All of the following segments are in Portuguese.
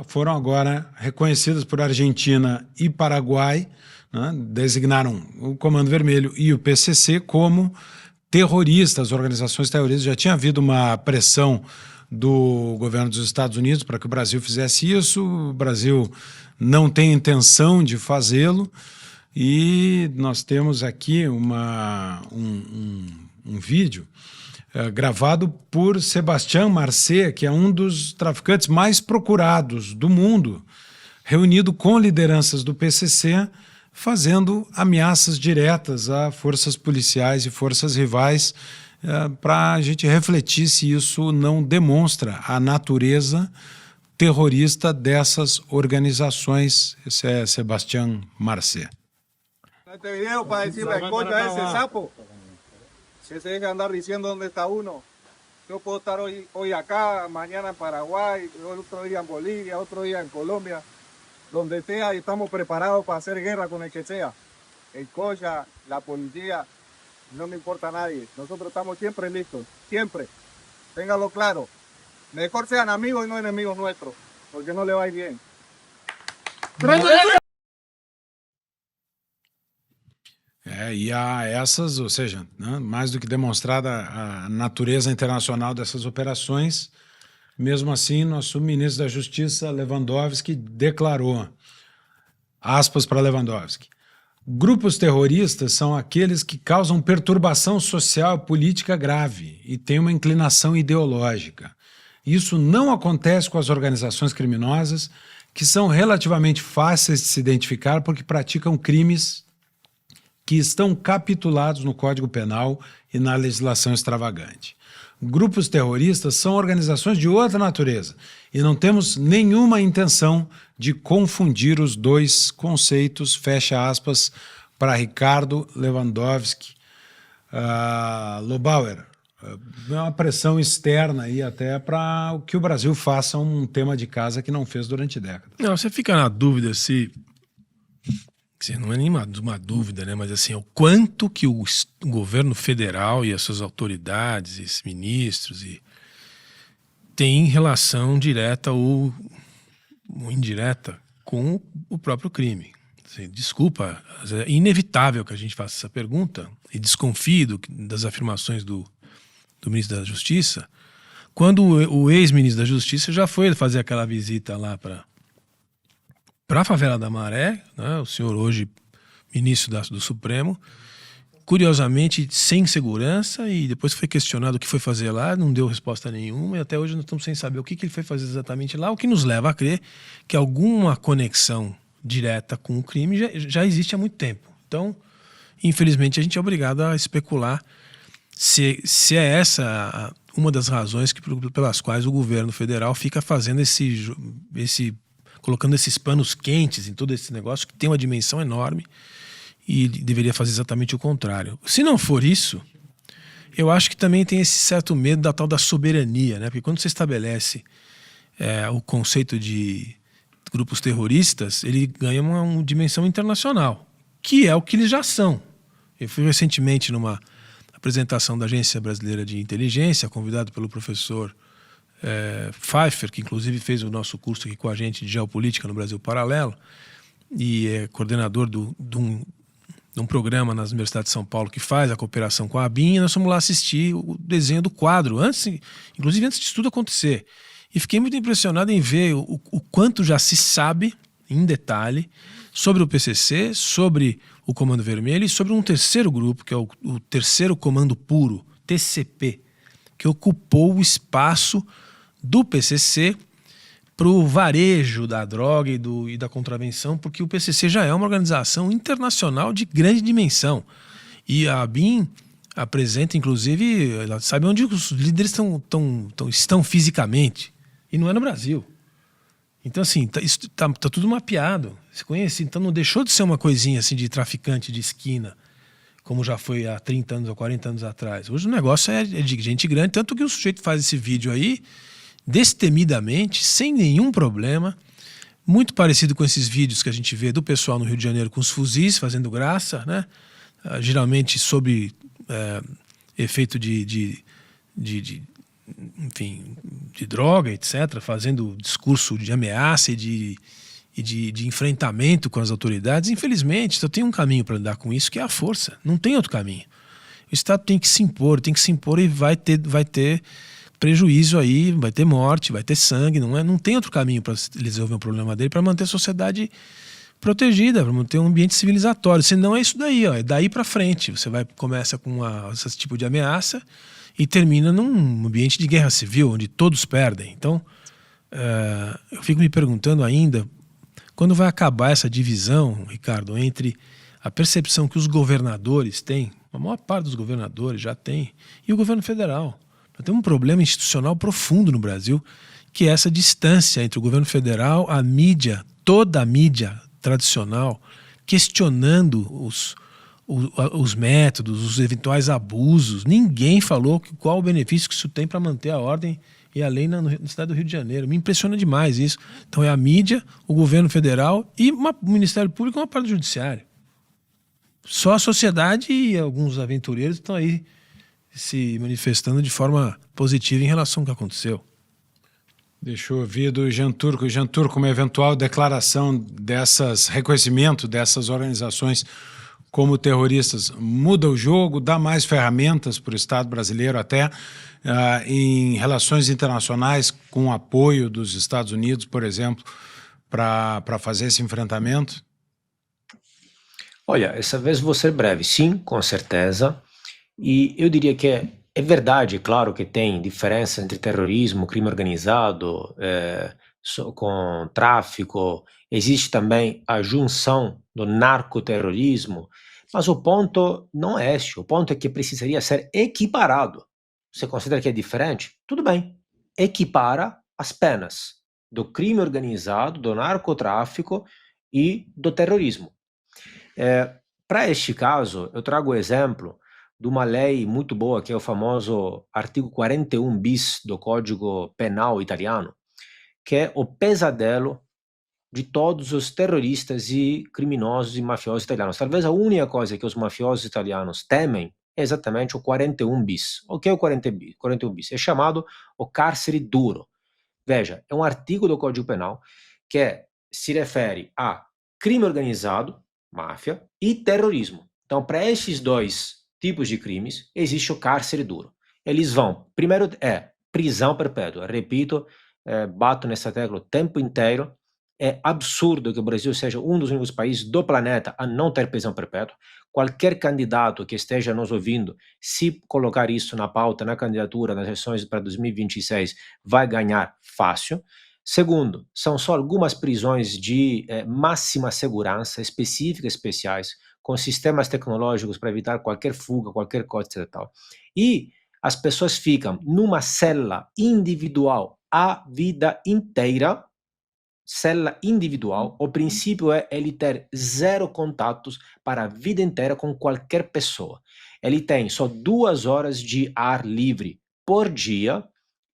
foram agora reconhecidas por Argentina e Paraguai, né, designaram o Comando Vermelho e o PCC como terroristas, organizações terroristas. Já tinha havido uma pressão do governo dos Estados Unidos para que o Brasil fizesse isso. O Brasil não tem intenção de fazê-lo, e nós temos aqui um vídeo gravado por Sebastián Marcet, que é um dos traficantes mais procurados do mundo, reunido com lideranças do PCC, fazendo ameaças diretas a forças policiais e forças rivais, para a gente refletir se isso não demonstra a natureza terrorista dessas organizações. Esse é Sebastián Marcet. Este video para decirle a Cocha ese sapo que se deja andar diciendo dónde está uno. Yo puedo estar hoy acá, mañana en Paraguay, otro día en Bolivia, otro día en Colombia, donde sea, y estamos preparados para hacer guerra con el que sea. El Cocha, la policía, no me importa a nadie. Nosotros estamos siempre listos, siempre. Téngalo claro. Mejor sean amigos y no enemigos nuestros, porque no le va a ir bien. E há essas, ou seja, né, mais do que demonstrada a natureza internacional dessas operações, mesmo assim, nosso ministro da Justiça, Lewandowski, declarou, aspas para Lewandowski: grupos terroristas são aqueles que causam perturbação social e política grave e têm uma inclinação ideológica. Isso não acontece com as organizações criminosas, que são relativamente fáceis de se identificar porque praticam crimes que estão capitulados no Código Penal e na legislação extravagante. Grupos terroristas são organizações de outra natureza e não temos nenhuma intenção de confundir os dois conceitos, fecha aspas, para Ricardo Lewandowski. Lobauer, é uma pressão externa aí até para que o Brasil faça um tema de casa que não fez durante décadas. Não, você fica na dúvida se não é nenhuma dúvida, né? Mas assim, o quanto que o governo federal e as suas autoridades, esses ministros, têm relação direta ou indireta com o próprio crime. Assim, desculpa, é inevitável que a gente faça essa pergunta e desconfio das afirmações do ministro da Justiça, quando o ex-ministro da Justiça já foi fazer aquela visita lá para a favela da Maré, né, o senhor hoje ministro do Supremo, curiosamente sem segurança, e depois foi questionado o que foi fazer lá, não deu resposta nenhuma, e até hoje nós estamos sem saber o que ele foi fazer exatamente lá, o que nos leva a crer que alguma conexão direta com o crime já existe há muito tempo. Então, infelizmente, a gente é obrigado a especular se é essa uma das razões pelas quais o governo federal fica fazendo colocando esses panos quentes em todo esse negócio, que tem uma dimensão enorme, e deveria fazer exatamente o contrário. Se não for isso, eu acho que também tem esse certo medo da tal da soberania, né? Porque quando você estabelece o conceito de grupos terroristas, ele ganha uma dimensão internacional, que é o que eles já são. Eu fui recentemente numa apresentação da Agência Brasileira de Inteligência, convidado pelo professor Pfeiffer, que inclusive fez o nosso curso aqui com a gente de Geopolítica no Brasil Paralelo, e é coordenador de um programa nas Universidades de São Paulo que faz a cooperação com a ABIN, e nós fomos lá assistir o desenho do quadro, inclusive antes disso tudo acontecer. E fiquei muito impressionado em ver o quanto já se sabe, em detalhe, sobre o PCC, sobre o Comando Vermelho e sobre um terceiro grupo, que é o Terceiro Comando Puro, TCP, que ocupou o espaço do PCC para o varejo da droga e da contravenção, porque o PCC já é uma organização internacional de grande dimensão. E a ABIN apresenta, inclusive, ela sabe onde os líderes estão fisicamente, e não é no Brasil. Então, assim, tá tudo mapeado. Se conhece, então não deixou de ser uma coisinha assim de traficante de esquina, como já foi há 30 anos ou 40 anos atrás. Hoje o negócio é de gente grande, tanto que o sujeito faz esse vídeo aí, destemidamente, sem nenhum problema, muito parecido com esses vídeos que a gente vê do pessoal no Rio de Janeiro com os fuzis fazendo graça, né? Geralmente sob efeito de enfim, de droga, etc., fazendo discurso de ameaça e de enfrentamento com as autoridades, infelizmente, só tem um caminho para lidar com isso, que é a força. Não tem outro caminho. O Estado tem que se impor e vai ter prejuízo aí, vai ter morte, vai ter sangue, não tem outro caminho para resolver o problema dele, para manter a sociedade protegida, para manter um ambiente civilizatório. Senão é isso daí, ó, é daí para frente. Você começa com esse tipo de ameaça e termina num ambiente de guerra civil, onde todos perdem. Então, eu fico me perguntando ainda, quando vai acabar essa divisão, Ricardo, entre a percepção que os governadores têm, a maior parte dos governadores já tem, e o governo federal. Tem um problema institucional profundo no Brasil, que é essa distância entre o governo federal, a mídia, toda a mídia tradicional, questionando os métodos, os eventuais abusos. Ninguém falou qual o benefício que isso tem para manter a ordem e a lei na cidade do Rio de Janeiro. Me impressiona demais isso. Então é a mídia, o governo federal e o Ministério Público e uma parte do Judiciário. Só a sociedade e alguns aventureiros estão aí se manifestando de forma positiva em relação ao que aconteceu. Deixa eu ouvir do Jean Turco. Jean Turco, uma eventual declaração reconhecimento dessas organizações como terroristas muda o jogo, dá mais ferramentas para o Estado brasileiro até em relações internacionais com o apoio dos Estados Unidos, por exemplo, para fazer esse enfrentamento? Olha, essa vez vou ser breve. Sim, com certeza. E eu diria que é verdade, claro que tem diferença entre terrorismo, crime organizado, com tráfico. Existe também a junção do narcoterrorismo, mas o ponto não é este. O ponto é que precisaria ser equiparado. Você considera que é diferente? Tudo bem. Equipara as penas do crime organizado, do narcotráfico e do terrorismo. Para este caso, eu trago o exemplo de uma lei muito boa, que é o famoso artigo 41 bis do Código Penal italiano, que é o pesadelo de todos os terroristas e criminosos e mafiosos italianos. Talvez a única coisa que os mafiosos italianos temem é exatamente o 41 bis. O que é o 41 bis? É chamado o cárcere duro. Veja, é um artigo do Código Penal que se refere a crime organizado, máfia, e terrorismo. Então, para esses dois tipos de crimes, existe o cárcere duro. Eles vão, primeiro prisão perpétua. Repito, bato nessa tecla o tempo inteiro. É absurdo que o Brasil seja um dos únicos países do planeta a não ter prisão perpétua. Qualquer candidato que esteja nos ouvindo, se colocar isso na pauta, na candidatura, nas eleições para 2026, vai ganhar fácil. Segundo, são só algumas prisões de máxima segurança, especiais, com sistemas tecnológicos para evitar qualquer fuga, qualquer coisa e tal. E as pessoas ficam numa cela individual a vida inteira, cela individual. O princípio é ele ter 0 contatos para a vida inteira com qualquer pessoa. Ele tem só 2 horas de ar livre por dia,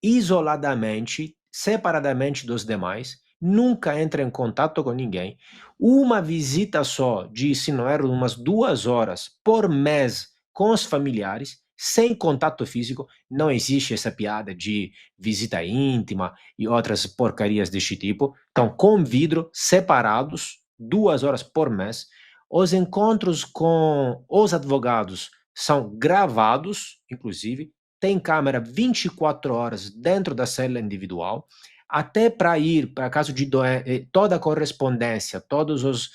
isoladamente, separadamente dos demais, nunca entra em contato com ninguém, uma visita só de, se não erro, umas 2 horas por mês com os familiares, sem contato físico. Não existe essa piada de visita íntima e outras porcarias deste tipo. Então, com vidro, separados, 2 horas por mês. Os encontros com os advogados são gravados, inclusive, tem câmera 24 horas dentro da cela individual, até para ir, para caso de toda a correspondência, todos os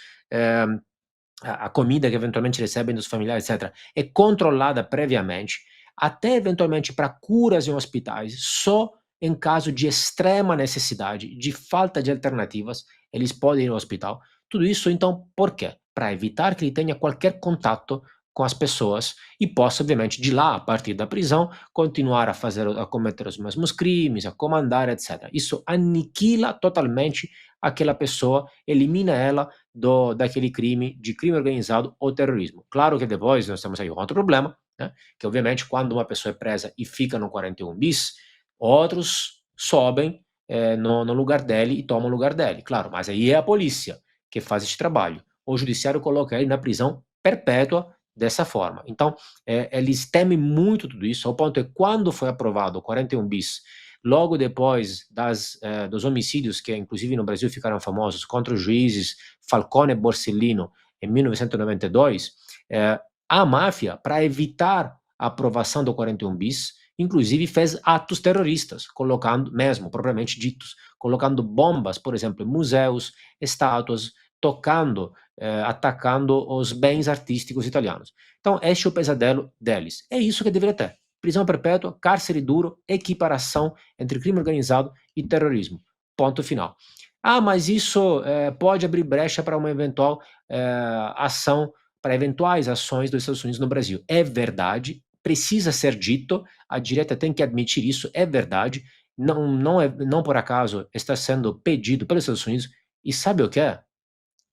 a comida que eventualmente recebem dos familiares, etc., é controlada previamente, até eventualmente para curas em hospitais, só em caso de extrema necessidade, de falta de alternativas, eles podem ir ao hospital. Tudo isso, então, por quê? Para evitar que ele tenha qualquer contato com as pessoas e possa, obviamente, de lá, a partir da prisão, continuar a cometer os mesmos crimes, a comandar, etc. Isso aniquila totalmente aquela pessoa, elimina ela daquele crime, de crime organizado ou terrorismo. Claro que depois nós temos aí um outro problema, né? Que obviamente quando uma pessoa é presa e fica no 41 bis, outros sobem no lugar dele e tomam o lugar dele. Claro, mas aí é a polícia que faz esse trabalho. O judiciário coloca ele na prisão perpétua, dessa forma. Então, eles temem muito tudo isso, ao ponto que quando foi aprovado o 41 bis, logo depois dos homicídios que, inclusive no Brasil, ficaram famosos contra os juízes Falcone e Borsellino em 1992, a máfia, para evitar a aprovação do 41 bis, inclusive fez atos terroristas, colocando, mesmo, propriamente ditos, colocando bombas, por exemplo, em museus, estátuas, tocando, atacando os bens artísticos italianos. Então, este é o pesadelo deles. É isso que deveria ter. Prisão perpétua, cárcere duro, equiparação entre crime organizado e terrorismo. Ponto final. Ah, mas isso pode abrir brecha para uma eventual ação, para eventuais ações dos Estados Unidos no Brasil. É verdade, precisa ser dito, a direita tem que admitir isso, é verdade, não por acaso está sendo pedido pelos Estados Unidos, e sabe o que é?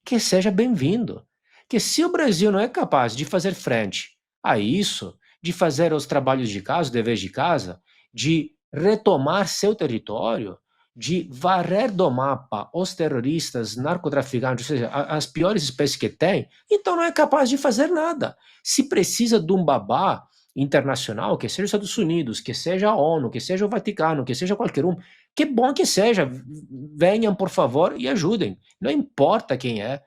Que seja bem-vindo. Que se o Brasil não é capaz de fazer frente a isso, de fazer os trabalhos de casa, os deveres de casa, de retomar seu território, de varrer do mapa os terroristas, narcotraficantes, ou seja, as piores espécies que tem, então não é capaz de fazer nada. Se precisa de um babá internacional, que seja os Estados Unidos, que seja a ONU, que seja o Vaticano, que seja qualquer um, que bom que seja, venham por favor e ajudem. Não importa quem é.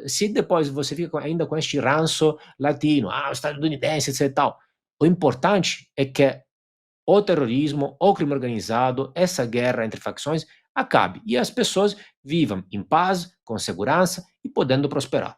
Se depois você fica ainda com este ranço latino, estadunidense, etc. Tal, o importante é que o terrorismo, o crime organizado, essa guerra entre facções acabe e as pessoas vivam em paz, com segurança e podendo prosperar.